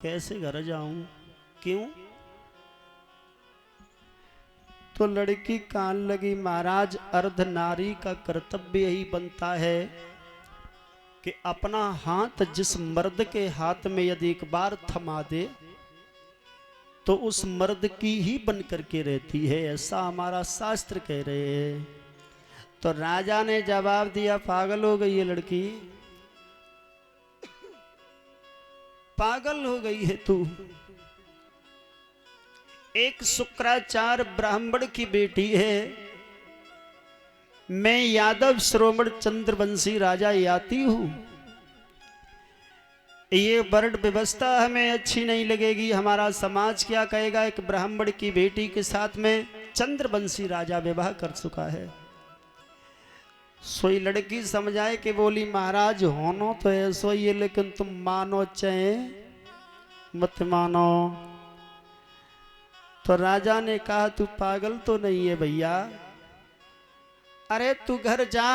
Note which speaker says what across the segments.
Speaker 1: कैसे घर जाऊं, क्यों? तो लड़की कान लगी, महाराज अर्ध नारी का कर्तव्य यही बनता है कि अपना हाथ जिस मर्द के हाथ में यदि एक बार थमा दे तो उस मर्द की ही बन करके रहती है, ऐसा हमारा शास्त्र कह रहे हैं। तो राजा ने जवाब दिया, पागल हो गई है लड़की, पागल हो गई है तू। एक शुक्राचार्य ब्राह्मण की बेटी है, मैं यादव श्रोमण चंद्रवंशी राजा याति हूं। ये वर्ण व्यवस्था हमें अच्छी नहीं लगेगी, हमारा समाज क्या कहेगा। एक ब्राह्मण की बेटी के साथ में चंद्रवंशी राजा विवाह कर चुका है। सोई लड़की समझाए कि बोली, महाराज होनो तो ऐसो ही है, लेकिन तुम मानो चाहे मत मानो। तो राजा ने कहा, तू पागल तो नहीं है भैया, अरे तू घर जा।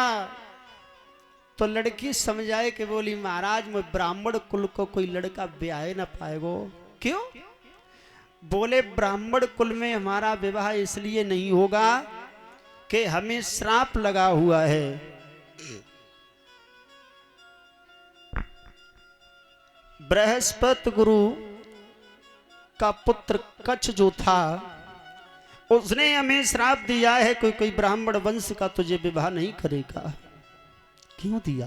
Speaker 1: तो लड़की समझाए कि बोली, महाराज मैं ब्राह्मण कुल को कोई लड़का ब्याह न पाएगो। क्यों? बोले, ब्राह्मण कुल में हमारा विवाह इसलिए नहीं होगा कि हमें श्राप लगा हुआ है। बृहस्पति गुरु का पुत्र कच्छ जो था, उसने हमें श्राप दिया है, कोई कोई ब्राह्मण वंश का तुझे विवाह नहीं करेगा। क्यों दिया?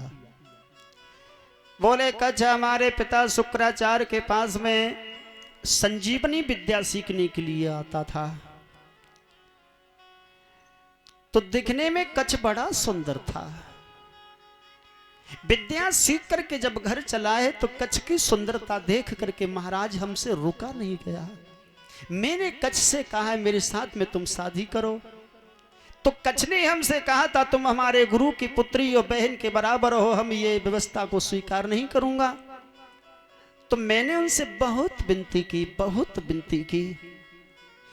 Speaker 1: बोले, कच्छ हमारे पिता शुक्राचार्य के पास में संजीवनी विद्या सीखने के लिए आता था। तो दिखने में कच्छ बड़ा सुंदर था। विद्या सीख करके जब घर चला है तो कच्छ की सुंदरता देख करके महाराज हमसे रुका नहीं गया। मैंने कच्छ से कहा, मेरे साथ में तुम शादी करो। तो कच्छ ने हमसे कहा था, तुम हमारे गुरु की पुत्री और बहन के बराबर हो, हम ये व्यवस्था को स्वीकार नहीं करूंगा। तो मैंने उनसे बहुत विनती की, बहुत विनती की,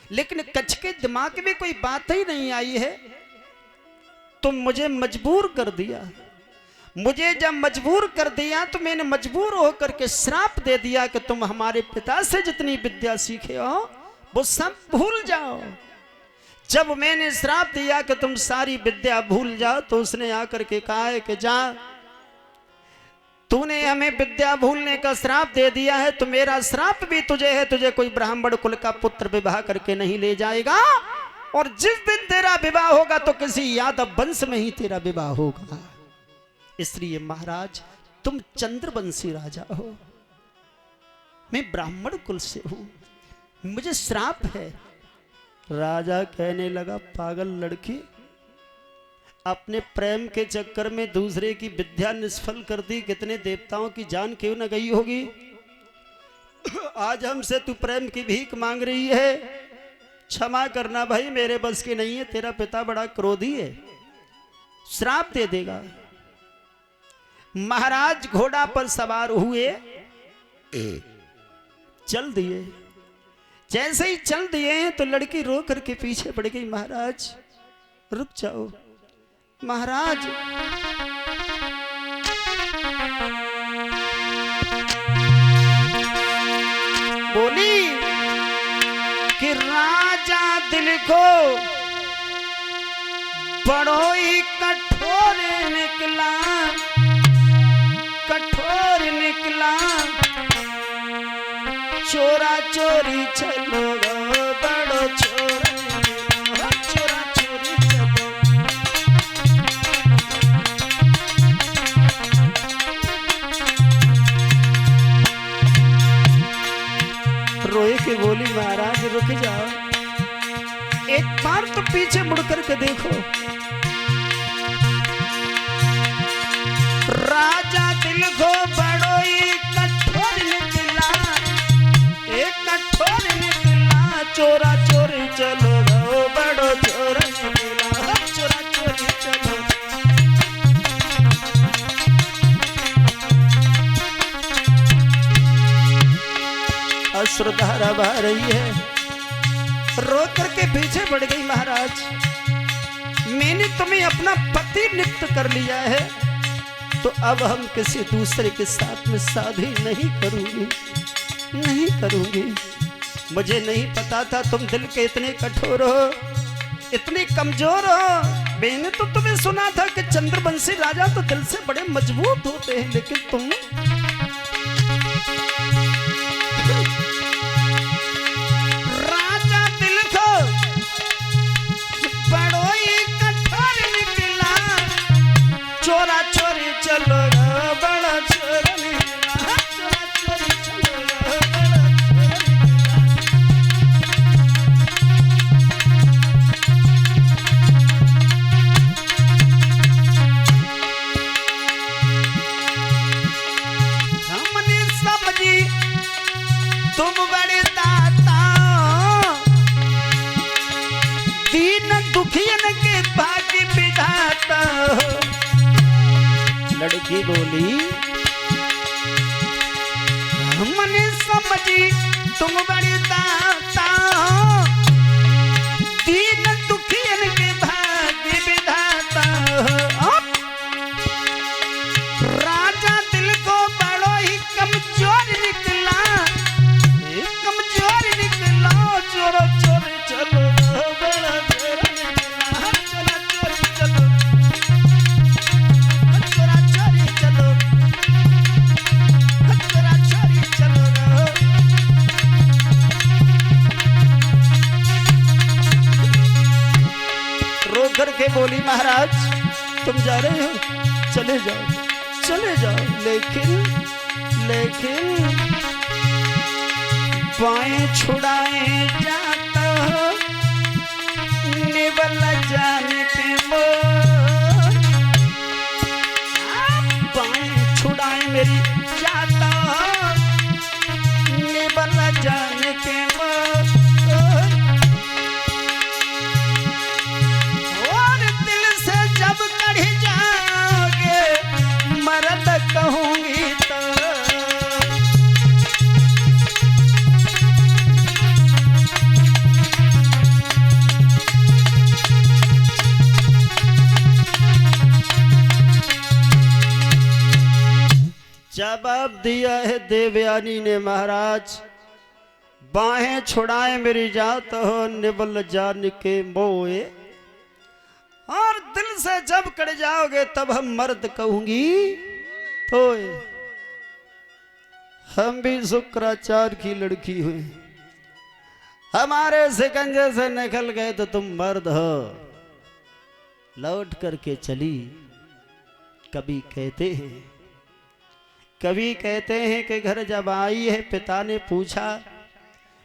Speaker 1: लेकिन कच्छ के दिमाग में कोई बात ही नहीं आई है। तो मुझे मजबूर कर दिया। मुझे जब मजबूर कर दिया तो मैंने मजबूर होकर के श्राप दे दिया कि तुम हमारे पिता से जितनी विद्या सीखे हो वो सब भूल जाओ। जब मैंने श्राप दिया कि तुम सारी विद्या भूल जाओ, तो उसने आकर के कहा है कि जा, तूने हमें विद्या भूलने का श्राप दे दिया है, तो मेरा श्राप भी तुझे है, तुझे कोई ब्राह्मण कुल का पुत्र विवाह करके नहीं ले जाएगा। और जिस दिन तेरा विवाह होगा तो किसी यादव वंश में ही तेरा विवाह होगा। इसलिए महाराज तुम चंद्रवंशी राजा हो, मैं ब्राह्मण कुल से हूं, मुझे श्राप है। राजा कहने लगा, पागल लड़की, अपने प्रेम के चक्कर में दूसरे की विद्या निष्फल कर दी, कितने देवताओं की जान क्यों न गई होगी। आज हमसे तू प्रेम की भीख मांग रही है, क्षमा करना भाई, मेरे बस की नहीं है, तेरा पिता बड़ा क्रोधी है, श्राप दे देगा। महाराज घोड़ा पर सवार हुए, चल दिए। जैसे ही चल दिए हैं तो लड़की रो करके पीछे पड़ गई। महाराज रुक जाओ, महाराज। बोली कि राजा दिल को बड़ो ही कठोर निकला, कठोर निकला, चोरा चोरी चलो बड़ो चोरा, चोरा चोरी चलो। रोए के बोली, महाराज रुक जाओ, एक बार तो पीछे मुड़ करके देखो। राजा दिल को बड़ो ही कठोर निकला, एक कठोर निकला, चोरा चोरी चलो बड़ो चोर निकला, चोरा चोरी चलो। अश्रुधारा बह रही है, रो करके पीछे बढ़ गई। महाराज मैंने तुम्हें अपना पति नियुक्त कर लिया है, तो अब हम किसी दूसरे के साथ में शादी नहीं करूंगी। नहीं करूंगी। मुझे नहीं पता था तुम दिल के इतने कठोर हो, इतने कमजोर हो। मैंने तो तुम्हें सुना था कि चंद्रवंशी राजा तो दिल से बड़े मजबूत होते हैं, लेकिन तुम राजा दिल को बड़ो ही कठोर निकला। चोरा चोरी चलो बड़ा चोर निकला, चोरा चोरी चलो बड़ा हमने समझी तुम बड़े दाता, दीन दुखियन के भाग्य विधाता। लड़की बोली हमने समझी तुम बड़े दाता, दीन दुखियन के भाग्य विधाता। राजा दिल को बड़ो ही कमजोर निकला, कमजोर निकला। चोरो चोरी चलो बड़ा चोर निकला, चोरा चोरी चलो, चोरा चोरी चलो, चोरा चोरी चलो। रो करके बोली महाराज तुम जा रहे हो, चले जाओ चले जाओ, लेकिन बाएं छुड़ाए जाता हो निबल जाने के मोर। बाएं छुड़ाए मेरी जाता हो निबल जाने के मोर। और दिल से जब कढ़ जाओगे मरद कहूंगी तो। जवाब दिया है देवयानी ने महाराज, बाहें छुड़ाए मेरी जात हो निबल जान के मोए। और दिल से जब कट जाओगे तब हम मर्द कहूंगी तो। हम भी शुक्राचार्य की लड़की हुई, हमारे शिकंजे से निकल गए तो तुम मर्द हो। लौट करके चली। कभी कहते हैं कि घर जब आई है पिता ने पूछा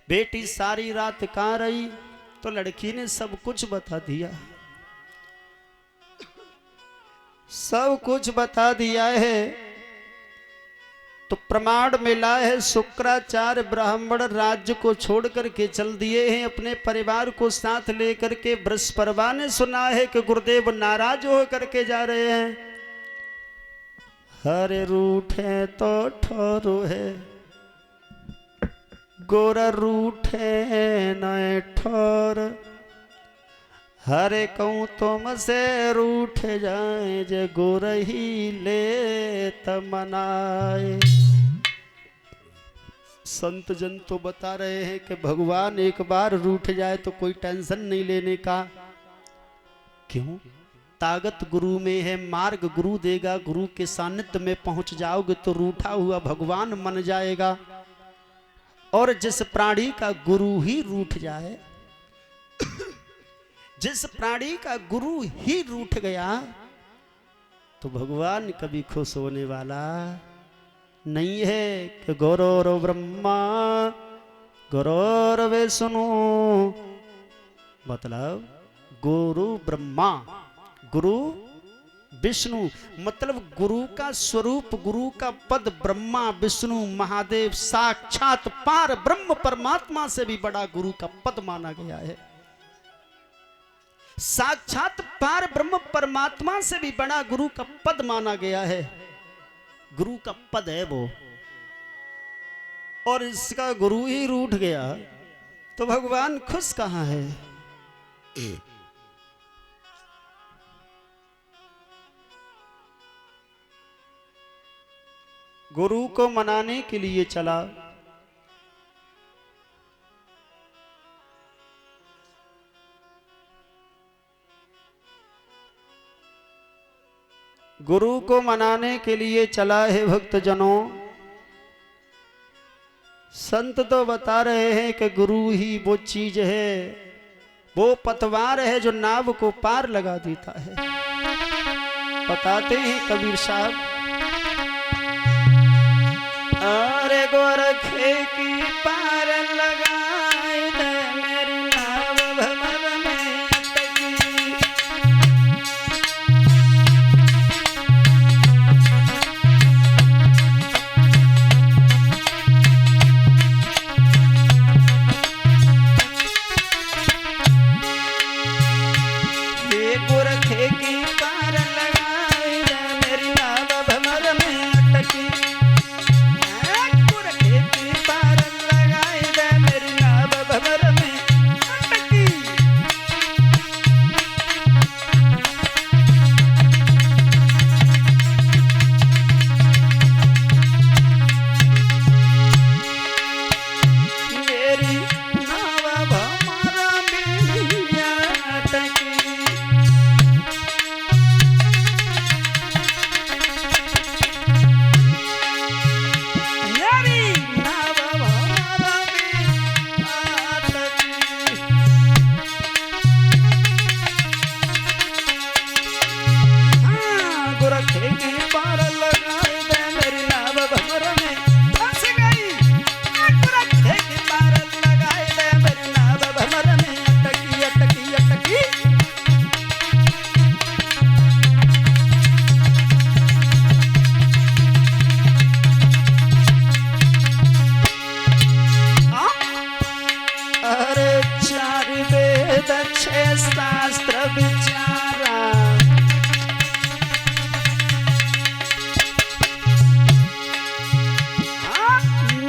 Speaker 1: बेटी सारी रात कहाँ रही, तो लड़की ने सब कुछ बता दिया, सब कुछ बता दिया है। तो प्रमाण मिला है शुक्राचार्य ब्राह्मण राज्य को छोड़ करके चल दिए हैं, अपने परिवार को साथ लेकर के। बृहस्पति ने सुना है कि गुरुदेव नाराज हो करके जा रहे हैं। हरे रूठे तो ठोरो है, गोरा रूठे नए ठोर। हरे कहूँ तुम से रूठ जाए जे गोर ही ले तमनाए। संत जन तो बता रहे हैं कि भगवान एक बार रूठ जाए तो कोई टेंशन नहीं लेने का। क्यों? ताकत गुरु में है, मार्ग गुरु देगा। गुरु के सानिध्य में पहुंच जाओगे तो रूठा हुआ भगवान मन जाएगा। और जिस प्राणी का गुरु ही रूठ जाए, जिस प्राणी का गुरु ही रूठ गया, तो भगवान कभी खुश होने वाला नहीं है। कि गुरुर् ब्रह्मा गुरुर् विष्णु, मतलब गुरु ब्रह्मा गुरु विष्णु, मतलब गुरु का स्वरूप, गुरु का पद ब्रह्मा विष्णु महादेव साक्षात पार ब्रह्म परमात्मा से भी बड़ा गुरु का पद माना गया है। साक्षात पार ब्रह्म परमात्मा से भी बड़ा गुरु का पद माना गया है। गुरु का पद है वो, और इसका गुरु ही रूठ गया तो भगवान खुश कहां है? गुरु को मनाने के लिए चला, गुरु को मनाने के लिए चला है भक्तजनों। संत तो बता रहे हैं कि गुरु ही वो चीज है, वो पतवार है जो नाव को पार लगा देता है। बताते हैं कबीर साहब, अरे गोरखे की पार लगाए दे मेरी नाव भंवर में अटकी। हे गोरखे की पार लगाए दे मेरी नाव भंवर में अटकी। शास्त्र विचारा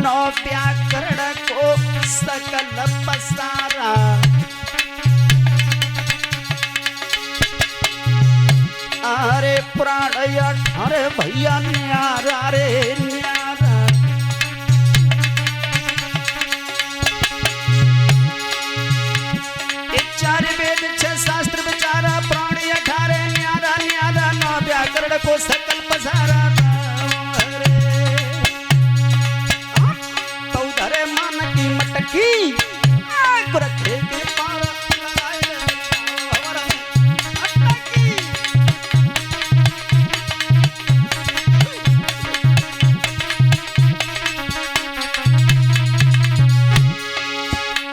Speaker 1: नौ व्याकरण को सकल पसारा। अरे प्राण अरे भैया न्यारा रे न्यारा। चार वेद छह शास्त्र विचारा प्राण 18 न्यारा न्यारा। नौ व्याकरण को सकल पसारा। तो धरे मान की मटकी रखे के पार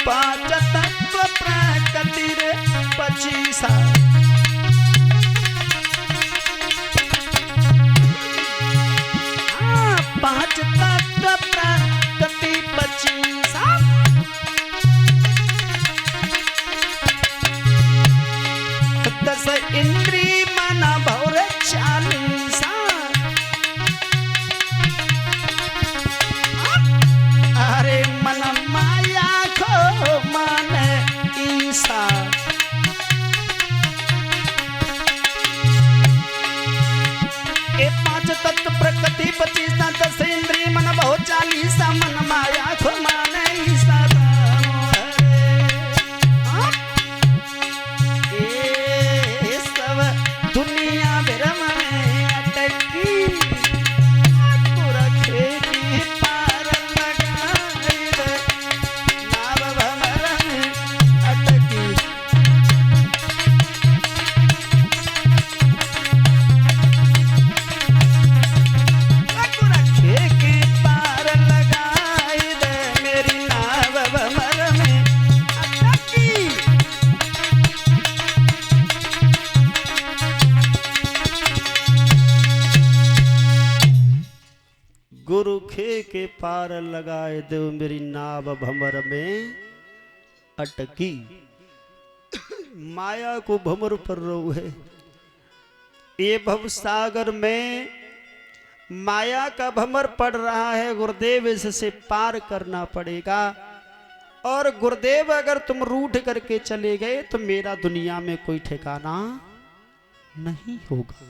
Speaker 1: पांच तत्व प्रकृति रे 25 पांच तत्व प्रकृति 25 10 इंद्री मन भौर 40। अरे मन माया को मन ईसा। ए पांच तत्व प्रकृति 25 10 इंद्री मन बहु 40। मन माया को मन ईसा। ए सब दुनिया भरम में अटकी रखे की पार लगाई दे नाव भंवर में अटकी। रखे की पार लगाई दे मेरी नाव भंवर में अटकी। गुरु खे के पार लगाए दो मेरी नाव भंवर में अटकी। माया को भंवर पर रो है। ये भव सागर में माया का भंवर पड़ रहा है गुरुदेव, इससे पार करना पड़ेगा। और गुरुदेव अगर तुम रूठ करके चले गए तो मेरा दुनिया में कोई ठिकाना नहीं होगा।